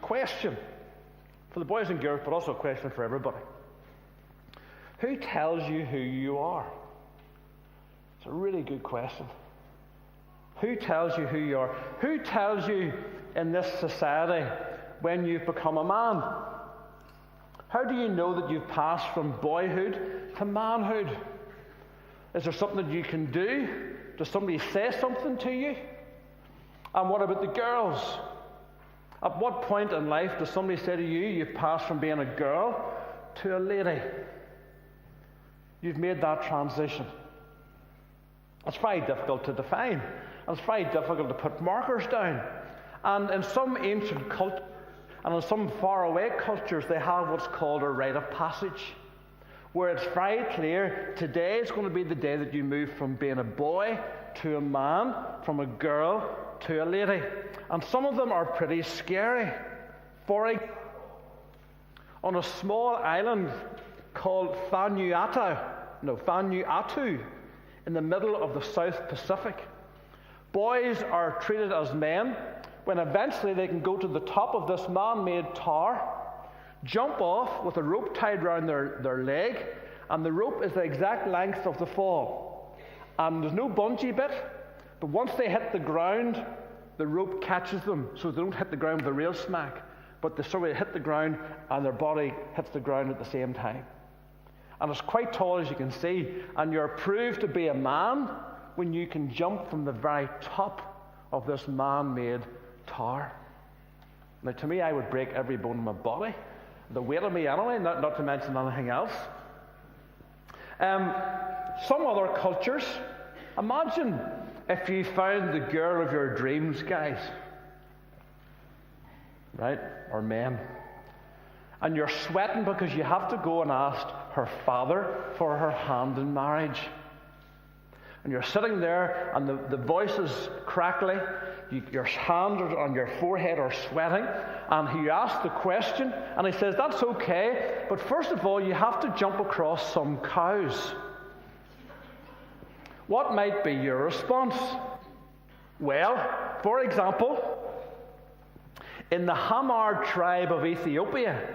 Question for the boys and girls, but also a question for everybody. Who tells you who you are? It's a really good question. Who tells you who you are? Who tells you in this society when you've become a man? How do you know that you've passed from boyhood to manhood? Is there something that you can do? Does somebody say something to you? And what about the girls? At what point in life does somebody say to you, you've passed from being a girl to a lady? You've made that transition. It's very difficult to define. It's very difficult to put markers down. And in some ancient cultures, and in some faraway cultures, they have what's called a rite of passage, where it's very clear, today is going to be the day that you move from being a boy to a man, from a girl to a lady. And some of them are pretty scary. For example, on a small island called Vanuatu, in the middle of the South Pacific, boys are treated as men when eventually they can go to the top of this man-made tower, jump off with a rope tied around their leg, and the rope is the exact length of the fall. And there's no bungee bit, but once they hit the ground, the rope catches them, so they don't hit the ground with a real smack, but they sort of hit the ground and their body hits the ground at the same time. And it's quite tall, as you can see, and you're proved to be a man when you can jump from the very top of this man-made tower. Now, to me, I would break every bone in my body, the weight of me anyway, not to mention anything else. Some other cultures, imagine if you found the girl of your dreams, guys, right, or men, and you're sweating because you have to go and ask her father for her hand in marriage. And you're sitting there, and the voice is crackly, your hands on your forehead are sweating, and he asks the question, and he says, that's okay, but first of all, you have to jump across some cows. What might be your response? Well, for example, in the Hamar tribe of Ethiopia,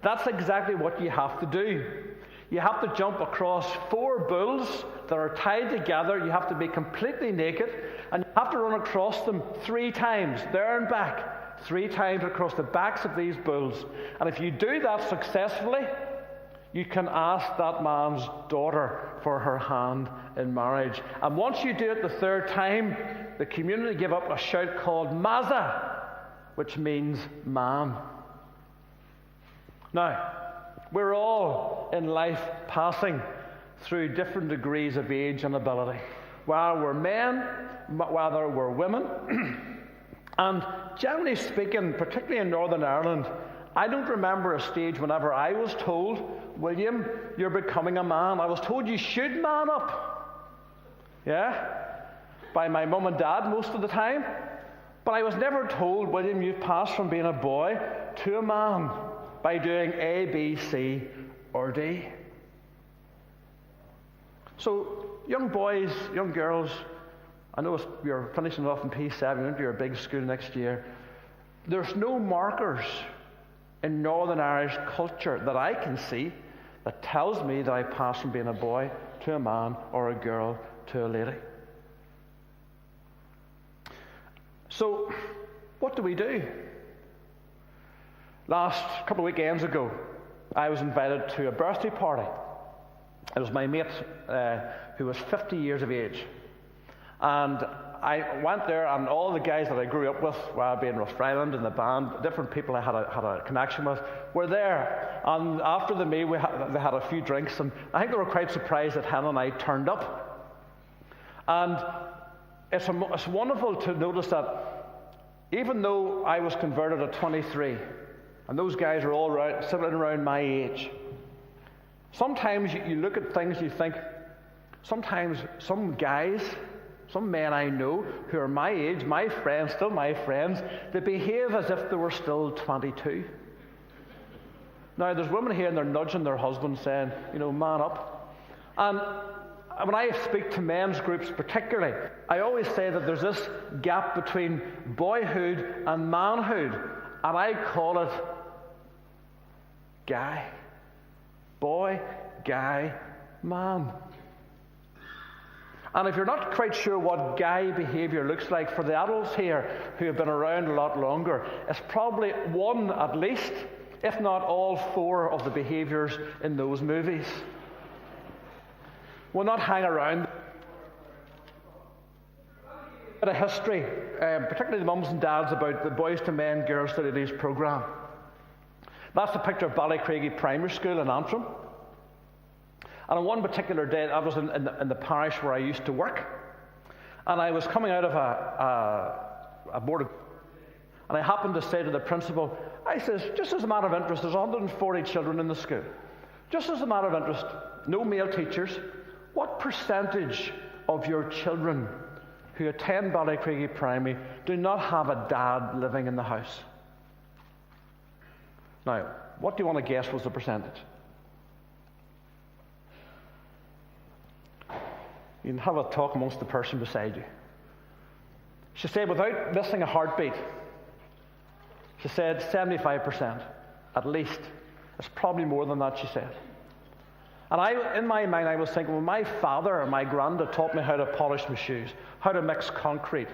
that's exactly what you have to do. You have to jump across 4 bulls that are tied together. You have to be completely naked, and you have to run across them 3 times, there and back, 3 times across the backs of these bulls. And if you do that successfully, you can ask that man's daughter for her hand in marriage. And once you do it the 3rd time, the community give up a shout called Maza, which means man. Now, we're all in life passing through different degrees of age and ability. Whether we're men, whether we're women. And generally speaking, particularly in Northern Ireland, I don't remember a stage whenever I was told, William, you're becoming a man. I was told you should man up. Yeah? By my mum and dad most of the time. But I was never told, William, you've passed from being a boy to a man by doing A, B, C, or D. So, young boys, young girls, I know you're finishing off in P7, you're into your big school next year. There's no markers in Northern Irish culture that I can see that tells me that I passed from being a boy to a man or a girl to a lady. So, what do we do? Last couple of weekends ago, I was invited to a birthday party. It was my mate who was 50 years of age. And I went there, and all the guys that I grew up with, while being Rough Island and the band, different people I had a connection with, were there. And after the meal, they had a few drinks, and I think they were quite surprised that Hannah and I turned up. And it's wonderful to notice that even though I was converted at 23, and those guys are all sitting around my age, sometimes you look at things and you think, sometimes some guys, some men I know who are my age, my friends, still my friends, they behave as if they were still 22. Now, there's women here and they're nudging their husbands saying, man up. And when I speak to men's groups particularly, I always say that there's this gap between boyhood and manhood. And I call it guy. Boy, guy, man. And if you're not quite sure what guy behaviour looks like for the adults here who have been around a lot longer, it's probably one at least, if not all four of the behaviours in those movies. We'll not hang around. A history, particularly the mums and dads, about the Boys to Men, Girls to Ladies programme. That's a picture of Ballycraigie Primary School in Antrim. And on one particular day, I was in the parish where I used to work, and I was coming out of a board of, and I happened to say to the principal, I says, just as a matter of interest, there's 140 children in the school. Just as a matter of interest, no male teachers, what percentage of your children who attend Ballycraigie Primary do not have a dad living in the house? Now, what do you want to guess was the percentage? You can have a talk amongst the person beside you. She said, without missing a heartbeat, she said 75%, at least. It's probably more than that, she said. And in my mind, I was thinking, well, my father and my granddad taught me how to polish my shoes, how to mix concrete,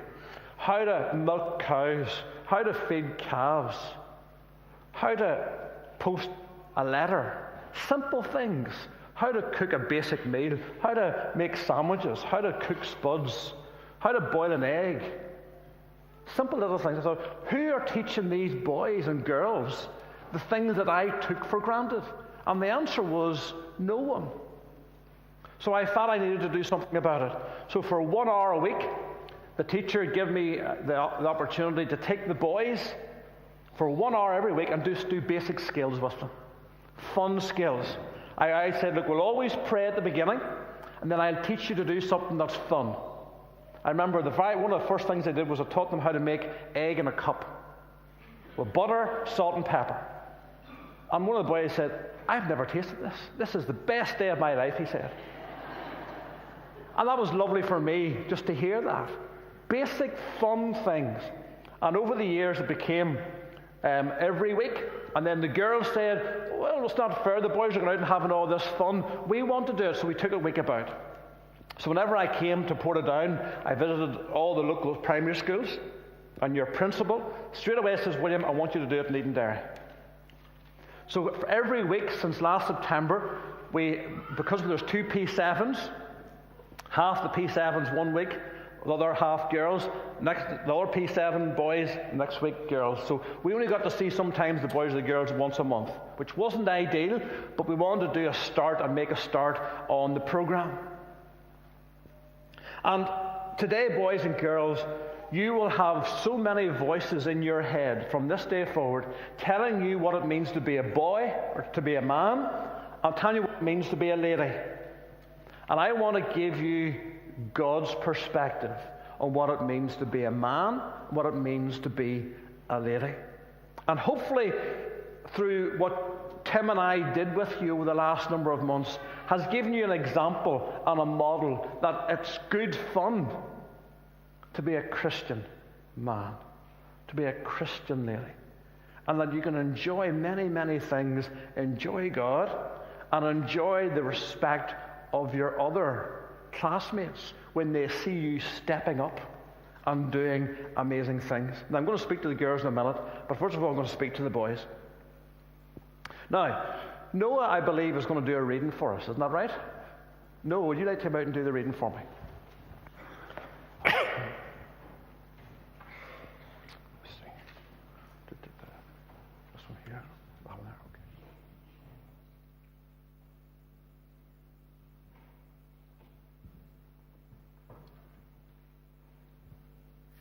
how to milk cows, how to feed calves, how to post a letter. Simple things. How to cook a basic meal, how to make sandwiches, how to cook spuds, how to boil an egg. Simple little things. I thought, who are teaching these boys and girls the things that I took for granted? And the answer was no one. So I thought I needed to do something about it. So for 1 hour a week, the teacher gave me the opportunity to take the boys for 1 hour every week and just do basic skills with them. Fun skills. I said, look, we'll always pray at the beginning, and then I'll teach you to do something that's fun. I remember one of the first things I did was I taught them how to make egg in a cup with butter, salt, and pepper. And one of the boys said, I've never tasted this. This is the best day of my life, he said. And that was lovely for me just to hear that. Basic fun things. And over the years it became every week. And then the girls said, well, it's not fair. The boys are going out and having all this fun. We want to do it, so we took a week about. So whenever I came to Portadown, I visited all the local primary schools. And your principal straight away says, William, I want you to do it in Edenderry. So for every week since last September, because there's 2 P7s, half the P7s 1 week, the other half girls, the other P7 boys, next week girls. So we only got to see sometimes the boys and the girls once a month, which wasn't ideal, but we wanted to do a start and make a start on the program. And today, boys and girls, you will have so many voices in your head from this day forward telling you what it means to be a boy or to be a man. I'll tell you what it means to be a lady. And I want to give you God's perspective on what it means to be a man, what it means to be a lady. And hopefully, through what Tim and I did with you over the last number of months, has given you an example and a model that it's good fun to be a Christian man, to be a Christian lady, and that you can enjoy many, many things, enjoy God, and enjoy the respect of your other classmates when they see you stepping up and doing amazing things. Now, I'm going to speak to the girls in a minute, but first of all, I'm going to speak to the boys. Now, Noah, I believe, is going to do a reading for us. Isn't that right? Noah, would you like to come out and do the reading for me? This one here, that one there, okay.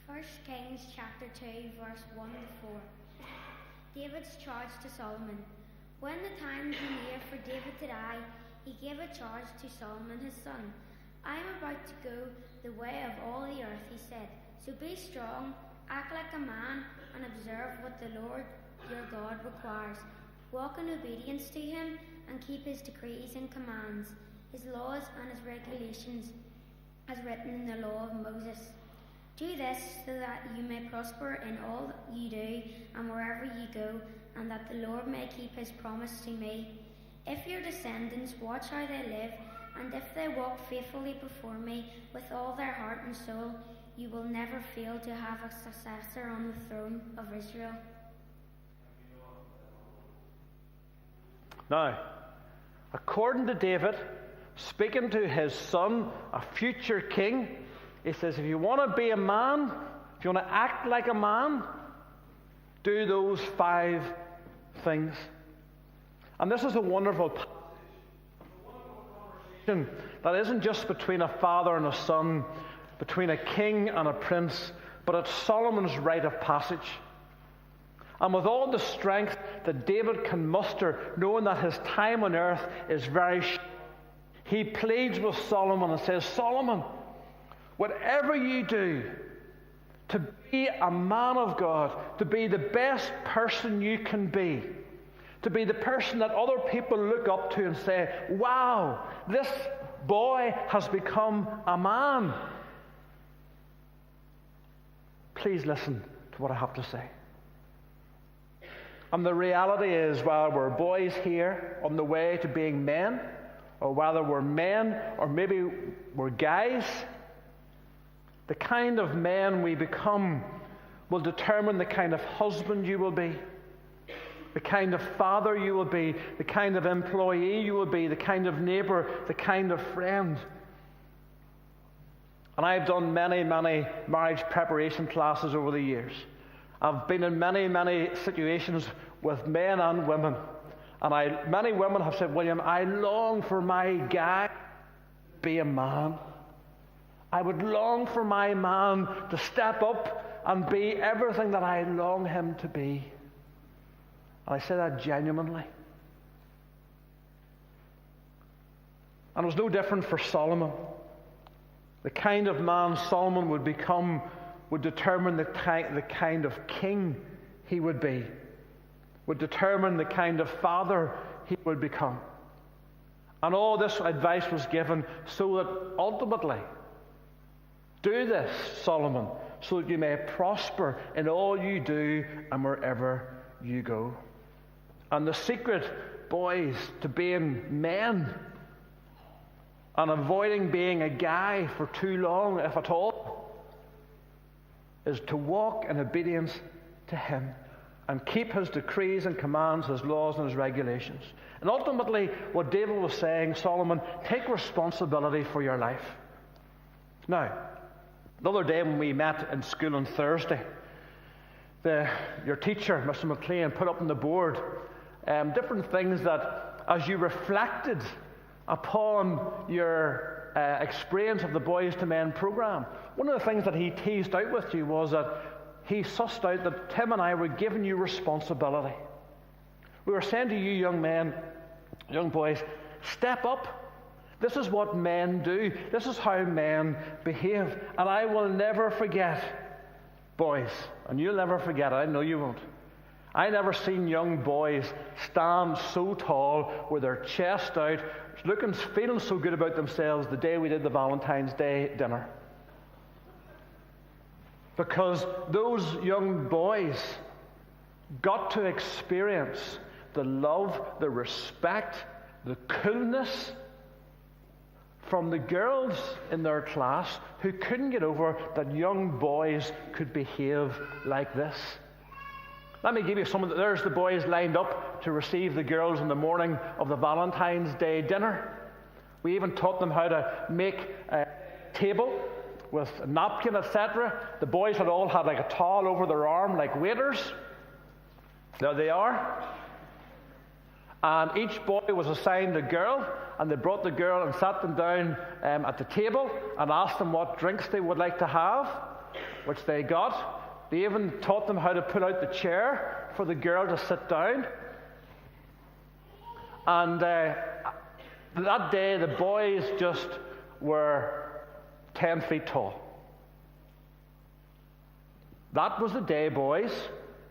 1 Kings chapter 2, verse 1 to 4. David's charge to Solomon. When the time drew near for David to die, he gave a charge to Solomon his son. I am about to go the way of all the earth, he said. So be strong, act like a man, and observe what the Lord your God requires. Walk in obedience to him, and keep his decrees and commands, his laws and his regulations, as written in the law of Moses. Do this so that you may prosper in all that you do and wherever you go, and that the Lord may keep his promise to me. If your descendants watch how they live, and if they walk faithfully before me with all their heart and soul, you will never fail to have a successor on the throne of Israel. Now, according to David, speaking to his son, a future king, he says, if you want to be a man, if you want to act like a man, do those 5 things. And this is a wonderful conversation that isn't just between a father and a son, between a king and a prince, but it's Solomon's rite of passage. And with all the strength that David can muster, knowing that his time on earth is very short, he pleads with Solomon and says, Solomon, whatever you do to be a man of God, to be the best person you can be, to be the person that other people look up to and say, wow, this boy has become a man. Please listen to what I have to say. And the reality is, while we're boys here on the way to being men, or whether we're men or maybe we're guys, the kind of man we become will determine the kind of husband you will be, the kind of father you will be, the kind of employee you will be, the kind of neighbor, the kind of friend. And I've done many, many marriage preparation classes over the years. I've been in many, many situations with men and women. And many women have said, William, I long for my guy to be a man. I would long for my man to step up and be everything that I long him to be. And I say that genuinely. And it was no different for Solomon. The kind of man Solomon would become would determine the kind of king he would be, would determine the kind of father he would become. And all this advice was given so that ultimately, do this, Solomon, so that you may prosper in all you do and wherever you go. And the secret, boys, to being men and avoiding being a guy for too long, if at all, is to walk in obedience to him and keep his decrees and commands, his laws and his regulations. And ultimately, what David was saying, Solomon, take responsibility for your life. Now, the other day when we met in school on Thursday, your teacher, Mr. McLean, put up on the board different things that, as you reflected upon your experience of the Boys to Men program, one of the things that he teased out with you was that he sussed out that Tim and I were giving you responsibility. We were saying to you young men, young boys, step up. This is what men do. This is how men behave. And I will never forget, boys, and you'll never forget it, I know you won't. I never seen young boys stand so tall with their chest out, feeling so good about themselves the day we did the Valentine's Day dinner. Because those young boys got to experience the love, the respect, the coolness from the girls in their class who couldn't get over that young boys could behave like this. Let me give you some of there's the boys lined up to receive the girls in the morning of the Valentine's Day dinner. We even taught them how to make a table with a napkin, etc. The boys had all had like a towel over their arm like waiters. There they are. And each boy was assigned a girl, and they brought the girl and sat them down at the table and asked them what drinks they would like to have, which they got. They even taught them how to put out the chair for the girl to sit down. And that day, the boys just were 10 feet tall. That was the day, boys,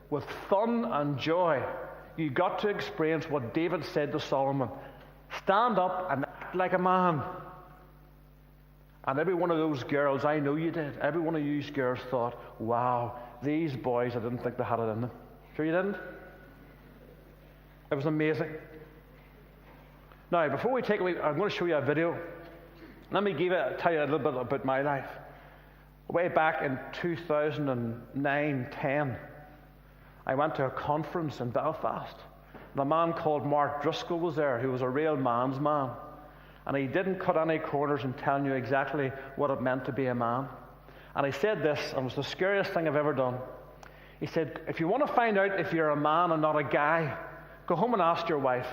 with fun and joy. You got to experience what David said to Solomon. Stand up and act like a man. And every one of those girls, I know you did, every one of you girls thought, wow, these boys, I didn't think they had it in them. Sure you didn't? It was amazing. Now, before we take away, I'm going to show you a video. Let me tell you a little bit about my life. Way back in 2009-10, I went to a conference in Belfast. And a man called Mark Driscoll was there, who was a real man's man. And he didn't cut any corners in telling you exactly what it meant to be a man. And he said this, and it was the scariest thing I've ever done. He said, if you want to find out if you're a man and not a guy, go home and ask your wife.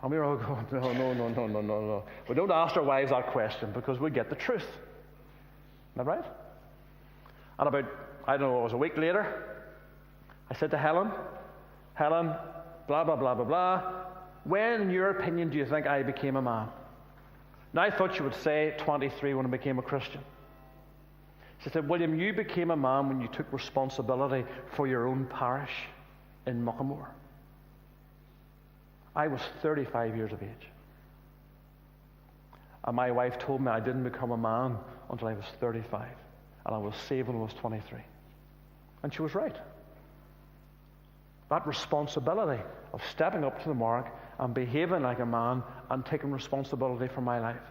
And we were all going, no. We don't ask our wives that question because we get the truth. Isn't that right? And about, I don't know, it was a week later, I said to Helen, blah, blah, blah, blah, blah, when, in your opinion, do you think I became a man? Now, I thought she would say 23 when I became a Christian. She said, William, you became a man when you took responsibility for your own parish in Muckamore. I was 35 years of age. And my wife told me I didn't become a man until I was 35. And I was saved when I was 23. And she was right. That responsibility of stepping up to the mark and behaving like a man and taking responsibility for my life.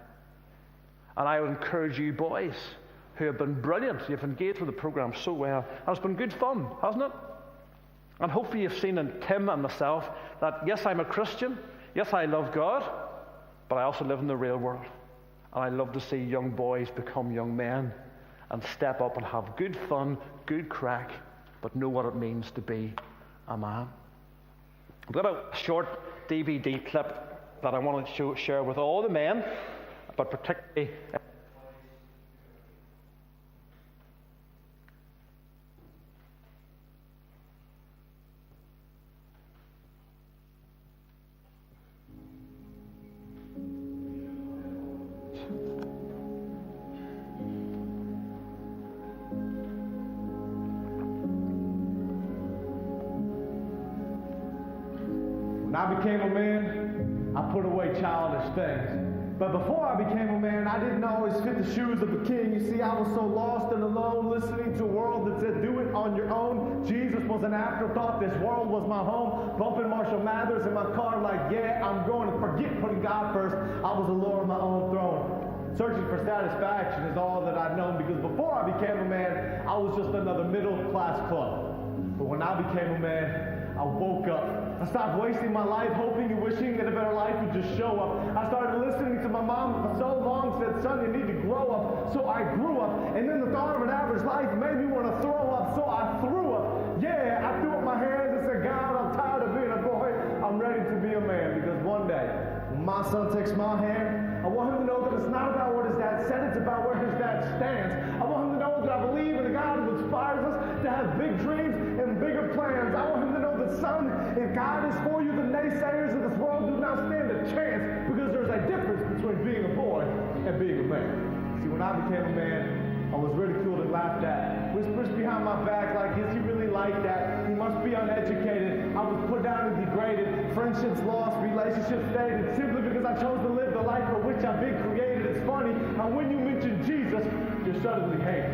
And I would encourage you boys who have been brilliant. You've engaged with the program so well. And it's been good fun, hasn't it? And hopefully you've seen in Tim and myself that, yes, I'm a Christian. Yes, I love God. But I also live in the real world. And I love to see young boys become young men and step up and have good fun, good crack, but know what it means to be a man. I've got a short DVD clip that I want to share with all the men, but particularly... When I became a man, I put away childish things. But before I became a man, I didn't always fit the shoes of a king. You see, I was so lost and alone, listening to a world that said, do it on your own. Jesus was an afterthought. This world was my home. Bumping Marshall Mathers in my car like, yeah, I'm going to forget putting God first. I was the Lord of my own throne. Searching for satisfaction is all that I've known, because before I became a man, I was just another middle-class club. But when I became a man, I woke up. I stopped wasting my life hoping and wishing that a better life would just show up. I started listening to my mom for so long, said, son, you need to grow up. So I grew up, and then the thought of an average life made me want to throw up, so I threw up. Yeah, I threw up my hands and said, God, I'm tired of being a boy. I'm ready to be a man, because one day, when my son takes my hand, I want him to know that it's not about what his dad said, it's about where his dad stands. I want him to know that I believe in a God who inspires us to have big dreams and bigger plans. I want him to know that, son, if God is for you, the naysayers of this world do not stand a chance, because there's a difference between being a boy and being a man. See, when I became a man, I was ridiculed and laughed at. Whispers behind my back like, is he really like that? He must be uneducated. I was put down and degraded. Friendships lost, relationships faded, simply because I chose to live the life for which I've been created. It's funny how when you mention Jesus, you're suddenly hated.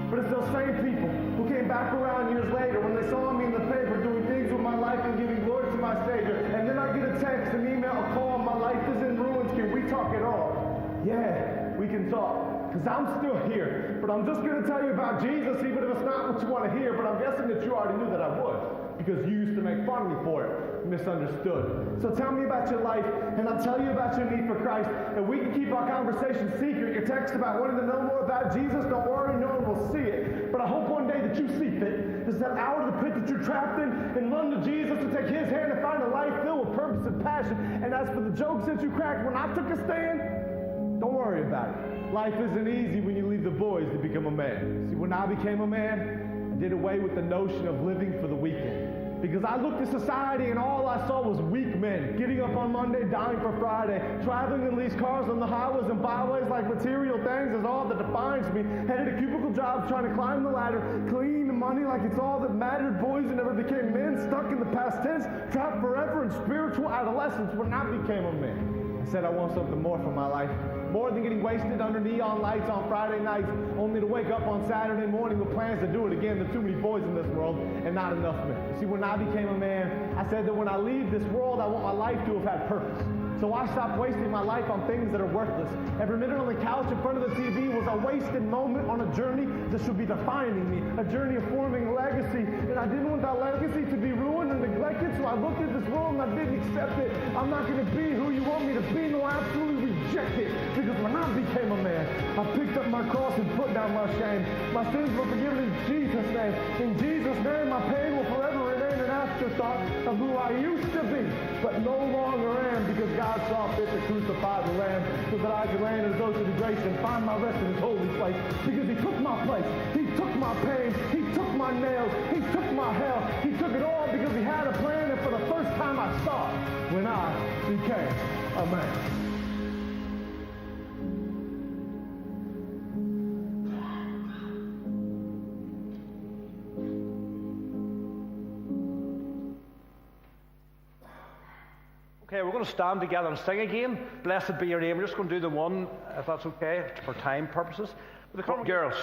But it's those same people who came back around years later when they saw me in the paper doing things with my life and giving glory to my Savior. And then I get a text, an email, a call, my life is in ruins. Can we talk at all? Yeah, we can talk. Because I'm still here. But I'm just going to tell you about Jesus, even if it's not what you want to hear. But I'm guessing that you already knew that I would, because you used to make fun of me for it. Misunderstood. So tell me about your life, and I'll tell you about your need for Christ. And we can keep our conversation secret. Your text about wanting to know more about Jesus, don't worry, no one will see it. But I hope one day that you see fit is that out of the pit that you're trapped in, and run to Jesus to take his hand and find a life filled with purpose and passion. And as for the jokes that you cracked when I took a stand, don't worry about it. Life isn't easy when you leave the boys to become a man. See, when I became a man, I did away with the notion of living for the weekend. Because I looked at society and all I saw was weak men, getting up on Monday, dying for Friday, traveling in leased cars on the highways and byways like material things is all that defines me, headed to cubicle jobs trying to climb the ladder, cleaning the money like it's all that mattered, boys who never became men, stuck in the past tense, trapped forever in spiritual adolescence when I became a man. I said I want something more for my life. more than getting wasted under neon lights on Friday nights, only to wake up on Saturday morning with plans to do it again. There are too many boys in this world and not enough men. You see, when I became a man, I said that when I leave this world, I want my life to have had purpose. So I stopped wasting my life on things that are worthless. Every minute on the couch in front of the TV was a wasted moment on a journey that should be defining me, a journey of forming a legacy. And I didn't want that legacy to be ruined and neglected, so I looked at this world and I didn't accept it. I'm not going to be who you want me to be. No, I absolutely reject it. Because when I became a man, I picked up my cross and put down my shame. My sins were forgiven in Jesus' name. In Jesus' name, my pain will forever remain an afterthought of who I used to be, but no longer am, because God saw fit to crucify the Lamb so that I could reign as though to the grace and find my rest in His holy place. Because He took my place. He took my pain. He took my nails. He took my hell. He took it all because He had a plan, and for the first time I saw it when I became a man. Okay, we're going to stand together and sing again. Blessed be your name. We're just going to do the one, if that's okay, for time purposes. But the girls,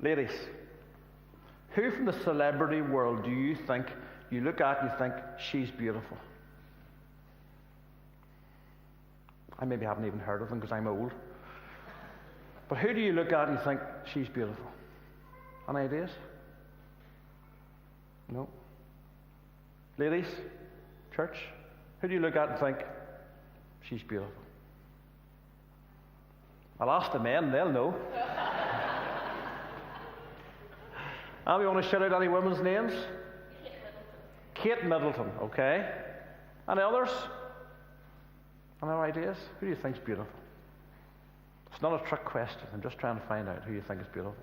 ladies, who from the celebrity world do you think you look at and you think, she's beautiful? I maybe haven't even heard of them because I'm old. But who do you look at and you think, she's beautiful? Any ideas? No? Ladies, church? Who do you look at and think, she's beautiful? I'll ask the men, they'll know. And we want to shout out any women's names? Kate Middleton, okay. Any others? Any other ideas? Who do you think is beautiful? It's not a trick question. I'm just trying to find out who you think is beautiful.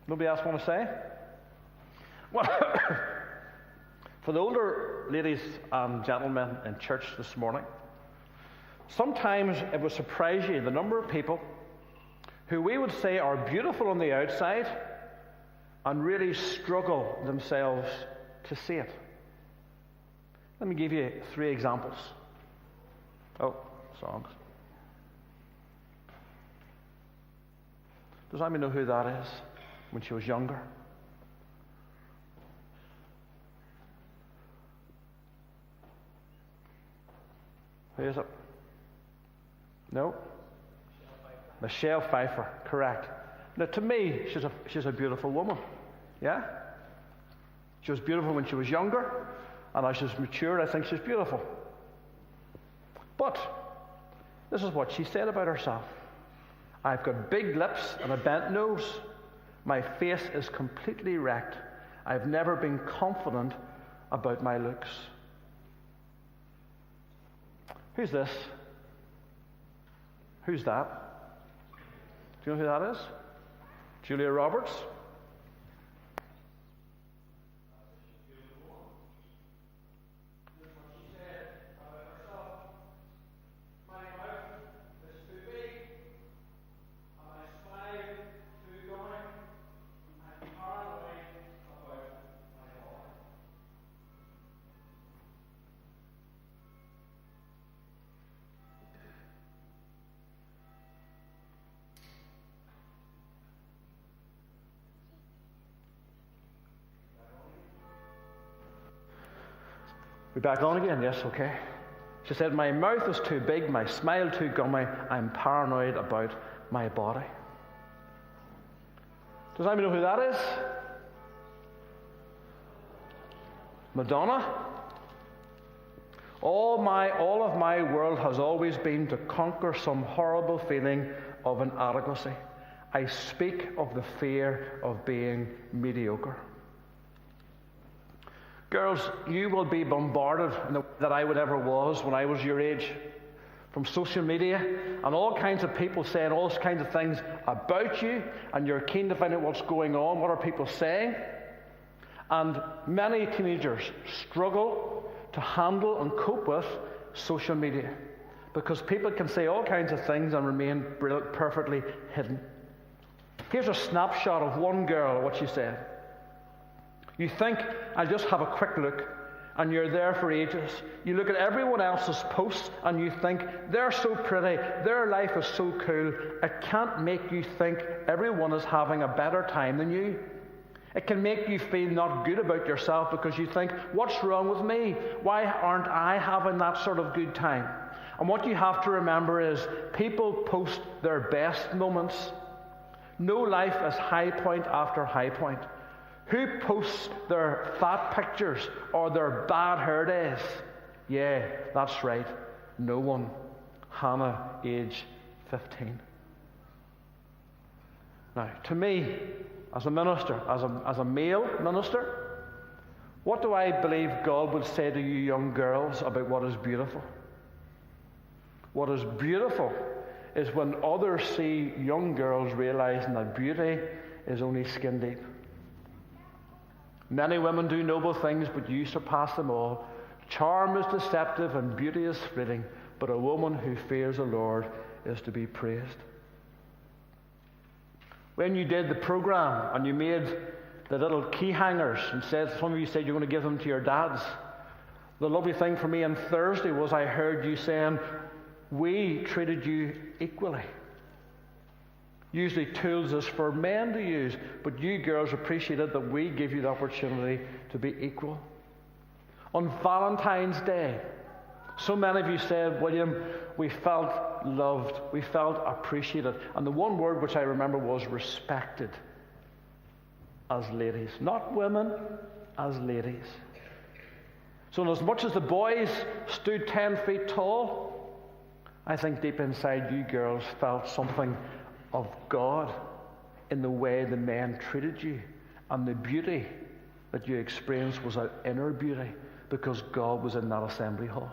Nobody else want to say? Well, for the older ladies and gentlemen in church this morning, sometimes it would surprise you the number of people who we would say are beautiful on the outside and really struggle themselves to see it. Let me give you 3 examples. Oh, songs. Does anybody know who that is when she was younger? Who is it? No? Michelle Pfeiffer, correct. Now, to me, she's a beautiful woman. Yeah? She was beautiful when she was younger, and as she's matured, I think she's beautiful. But this is what she said about herself. I've got big lips and a bent nose. My face is completely wrecked. I've never been confident about my looks. Who's this? Who's that? Do you know who that is? Julia Roberts? We back on again? Yes, okay. She said, my mouth is too big, my smile too gummy, I'm paranoid about my body. Does anybody know who that is? Madonna? All of my world has always been to conquer some horrible feeling of inadequacy. I speak of the fear of being mediocre. Girls, you will be bombarded in the way that I would ever was when I was your age, from social media and all kinds of people saying all kinds of things about you, and you're keen to find out what's going on, what are people saying. And many teenagers struggle to handle and cope with social media because people can say all kinds of things and remain perfectly hidden. Here's a snapshot of one girl, what she said. You think, I'll just have a quick look and you're there for ages. You look at everyone else's posts and you think, they're so pretty, their life is so cool. It can't make you think everyone is having a better time than you. It can make you feel not good about yourself because you think, what's wrong with me? Why aren't I having that sort of good time? And what you have to remember is people post their best moments. No life is high point after high point. Who posts their fat pictures or their bad hair days? Yeah, that's right. No one. Hannah, age 15. Now, to me, as a minister, as a male minister, what do I believe God would say to you young girls about what is beautiful? What is beautiful is when others see young girls realizing that beauty is only skin deep. Many women do noble things, but you surpass them all. Charm is deceptive and beauty is fleeting, but a woman who fears the Lord is to be praised. When you did the program and you made the little key hangers and some of you said you're going to give them to your dads, the lovely thing for me on Thursday was I heard you saying, we treated you equally. Usually tools is for men to use, but you girls appreciated that we give you the opportunity to be equal. On Valentine's Day, so many of you said, William, we felt loved, we felt appreciated. And the one word which I remember was respected as ladies. Not women, as ladies. So as much as the boys stood 10 feet tall, I think deep inside you girls felt something of God in the way the men treated you. And the beauty that you experienced was an inner beauty because God was in that assembly hall,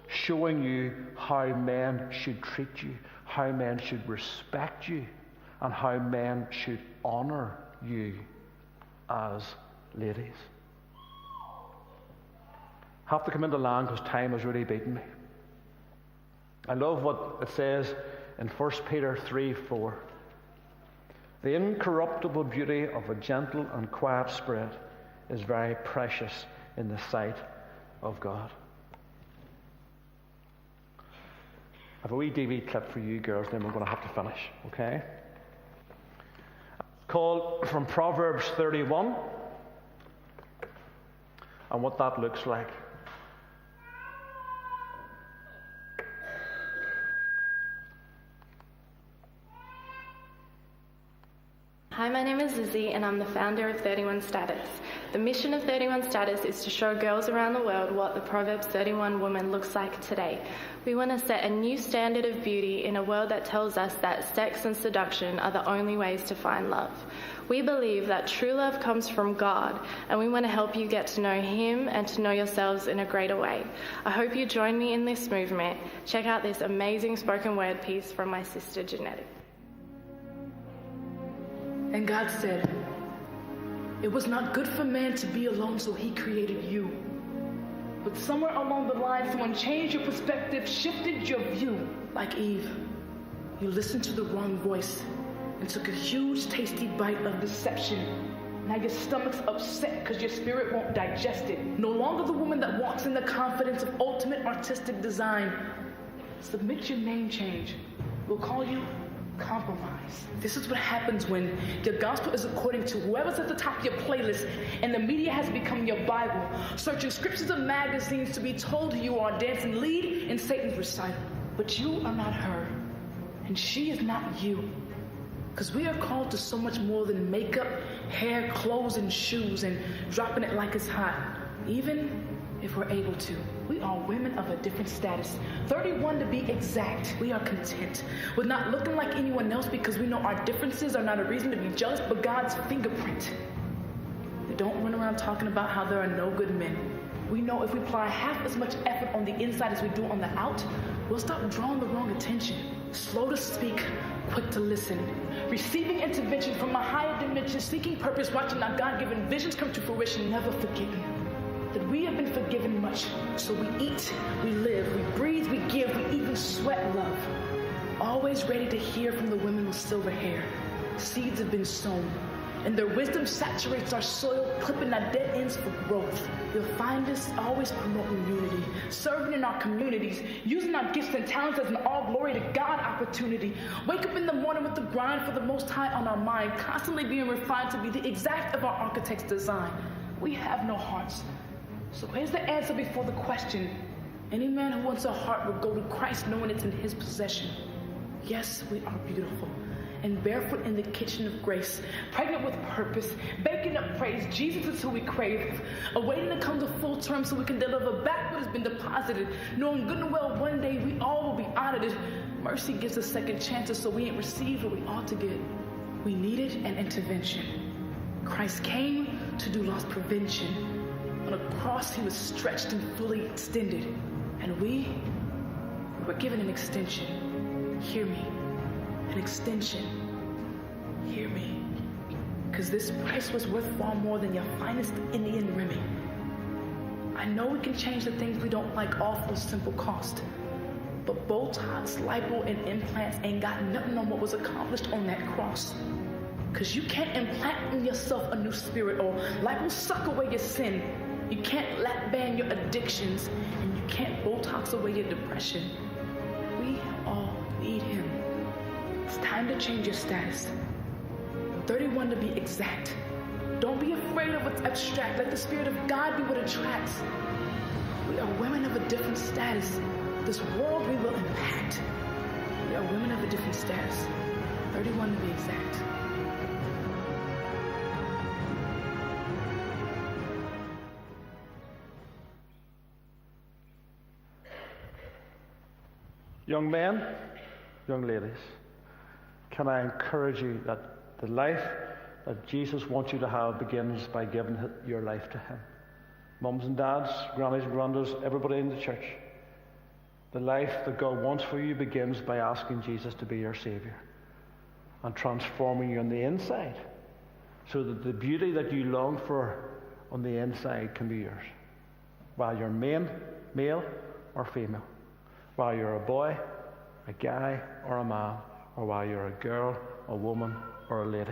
showing you how men should treat you, how men should respect you, and how men should honor you as ladies. I have to come into land because time has really beaten me. I love what it says in 1 Peter 3:4. The incorruptible beauty of a gentle and quiet spirit is very precious in the sight of God. I have a wee DVD clip for you girls, then we're going to have to finish, okay? It's called From Proverbs 31, and what that looks like. Hi, my name is Lizzie and I'm the founder of 31 Status. The mission of 31 Status is to show girls around the world what the Proverbs 31 woman looks like today. We want to set a new standard of beauty in a world that tells us that sex and seduction are the only ways to find love. We believe that true love comes from God, and we want to help you get to know Him and to know yourselves in a greater way. I hope you join me in this movement. Check out this amazing spoken word piece from my sister Jeanette. And God said, it was not good for man to be alone, so He created you. But somewhere along the line, someone changed your perspective, shifted your view. Like Eve, you listened to the wrong voice and took a huge, tasty bite of deception. Now your stomach's upset because your spirit won't digest it. No longer the woman that walks in the confidence of ultimate artistic design. Submit your name change. We'll call you compromise. This is what happens when your gospel is according to whoever's at the top of your playlist and the media has become your Bible, searching scriptures of magazines to be told who you are, dancing lead in Satan's recital. But you are not her, and she is not you. Because we are called to so much more than makeup, hair, clothes, and shoes, and dropping it like it's hot, even if we're able to. We are women of a different status. 31 to be exact. We are content with not looking like anyone else because we know our differences are not a reason to be jealous, but God's fingerprint. We don't run around talking about how there are no good men. We know if we apply half as much effort on the inside as we do on the out, we'll stop drawing the wrong attention. Slow to speak, quick to listen. Receiving intervention from a higher dimension, seeking purpose, watching our God-given visions come to fruition, never forgetting that we have been forgiven much. So we eat, we live, we breathe, we give, we even sweat love. Always ready to hear from the women with silver hair. Seeds have been sown, and their wisdom saturates our soil, clipping our dead ends for growth. You'll find us always promoting unity, serving in our communities, using our gifts and talents as an all-glory to God opportunity. Wake up in the morning with the grind for the Most High on our mind, constantly being refined to be the exact of our architect's design. We have no hearts. So here's the answer before the question. Any man who wants a heart will go to Christ knowing it's in his possession. Yes, we are beautiful and barefoot in the kitchen of grace, pregnant with purpose, baking up praise. Jesus is who we crave, awaiting to come to full term so we can deliver back what has been deposited, knowing good and well one day we all will be audited. Mercy gives us second chances, so we ain't received what we ought to get. We needed an intervention. Christ came to do loss prevention. On a cross, he was stretched and fully extended, and we were given an extension. Hear me. An extension. Hear me. Because this price was worth far more than your finest Indian rimming. I know we can change the things we don't like all for a simple cost. But Botox, lipo, and implants ain't got nothing on what was accomplished on that cross. Because you can't implant in yourself a new spirit, or lipo suck away your sin. You can't lap band your addictions, and you can't Botox away your depression. We all need him. It's time to change your status. 31 to be exact. Don't be afraid of what's abstract. Let the Spirit of God be what attracts. We are women of a different status. This world we will impact. We are women of a different status. 31 to be exact. Young men, young ladies, can I encourage you that the life that Jesus wants you to have begins by giving your life to him. Mums and dads, grannies and grandads, everybody in the church. The life that God wants for you begins by asking Jesus to be your Savior and transforming you on the inside so that the beauty that you long for on the inside can be yours. While you're male or female, while you're a boy, a guy or a man, or while you're a girl, a woman, or a lady.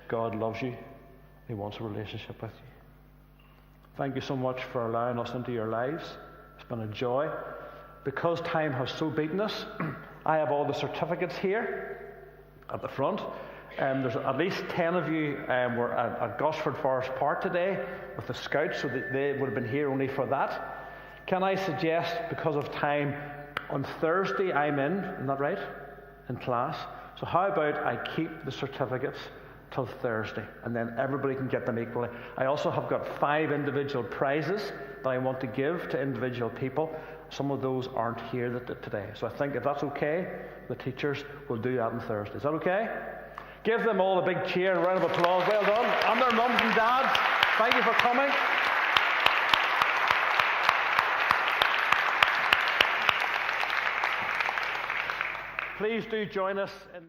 God loves you. He wants a relationship with you. Thank you so much for allowing us into your lives. It's been a joy. Because time has so beaten us, I have all the certificates here at the front. There's at least 10 of you were at Gosford Forest Park today with the Scouts, so that they would have been here only for that. Can I suggest, because of time, on Thursday I'm isn't that right? In class. So how about I keep the certificates till Thursday, and then everybody can get them equally. I also have got 5 individual prizes that I want to give to individual people. Some of those aren't here today. So I think if that's okay, the teachers will do that on Thursday. Is that okay? Give them all a big cheer and round of applause. Well done. And their mums and dads, thank you for coming. Please do join us in